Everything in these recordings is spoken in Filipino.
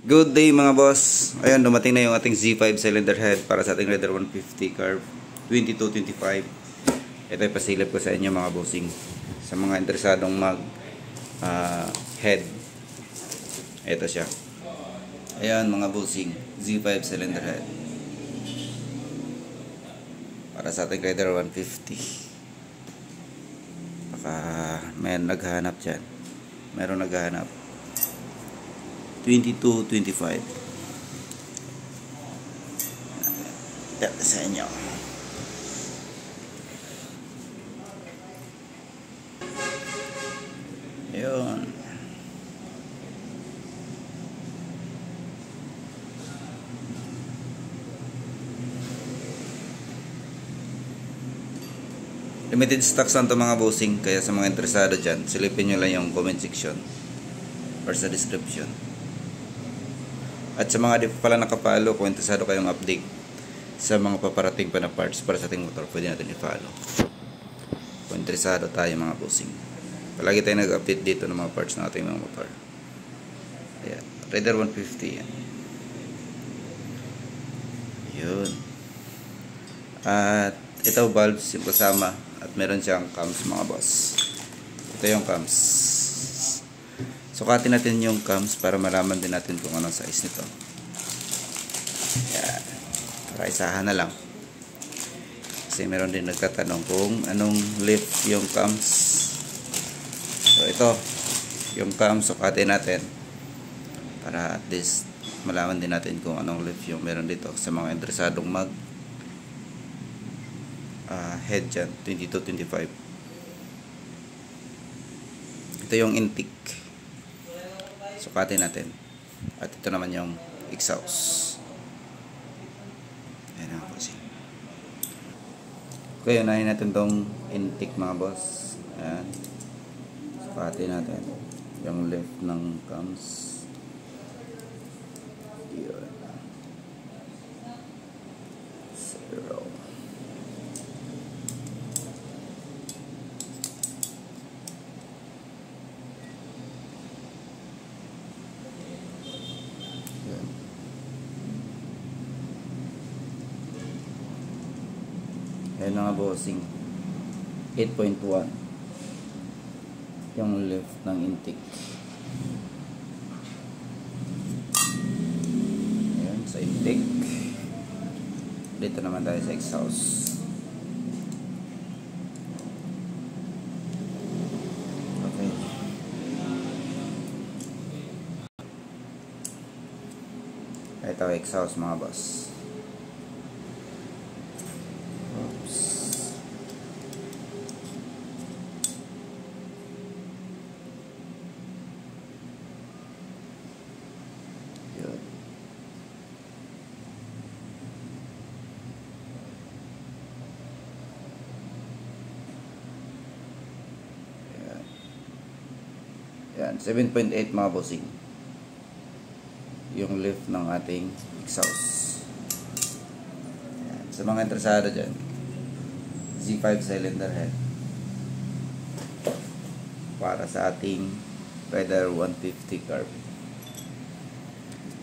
Good day mga boss. Ayun, dumating na yung ating Z5 cylinder head para sa ating Raider 150 carb 2225. Ito ay pasilip ko sa inyo mga bossing. Sa mga interesadong mag head. Ito siya. Ayan mga bossing, Z5 cylinder head. Para sa ating Raider 150. Baka may naghahanap dyan. Meron naghahanap. 2225. Ito sa inyo. Ayun. Limited stocks lang ito mga bossing. Kaya sa mga interesado dyan, silipin nyo lang yung comment section or sa description. At sa mga di pa pala nakapalo, kung interesado kayong update sa mga paparating pa na parts para sa ating motor, pwede natin i-follow. Kung interesado tayo mga bossing. Palagi tayo nag-update dito ng mga parts ng ating mga motor. Ayan. Raider 150 yan. Yun. At ito valves yung kasama. At meron siyang cams mga boss. Ito yung cams. Sukatin natin yung cams para malaman din natin kung anong size nito. Ayan. Para isahan na lang. Kasi meron din nagtatanong kung anong lift yung cams. So ito, yung cams sukatin natin. Para at least malaman din natin kung anong lift yung meron dito sa mga interesadong mag head dyan, 2225. Ito yung intake. Sukatin natin. At ito naman yung exhaust. Ayan ang boss. Okay, unahin natin tong intake mga boss. Ayan. Sukatin natin yung left ng cams. Yun. 0. Ayan mga bossing, 8.1 yung lift ng intake. Ayan sa intake. Dito naman tayo sa exhaust. Okay. Ito exhaust mga boss. Yan, 7.8 mga bossing. Yung lift ng ating exhaust. Yan. Sa mga interesado dyan, Z5 cylinder head. Para sa ating Raider 150 carb.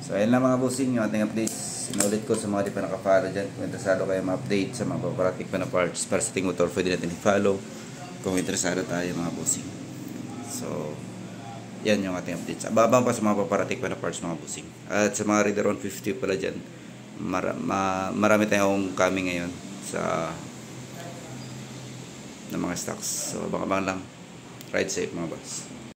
So, ayan lang mga bossing yung ating updates. Sinulit ko sa mga di pa nakafollow dyan. Kung interesado kayo ma-update sa mga paparating pa na parts para sa ating motor, pwede natin i-follow. Kung interesado tayo mga bossing. So, yan yung ating updates. Ababang pa sa mga paparating pa na parts mga bossing. At sa mga Raider 150 pala dyan, marami tayong coming ngayon sa ng mga stocks. So abang-abang lang. Ride safe mga boss.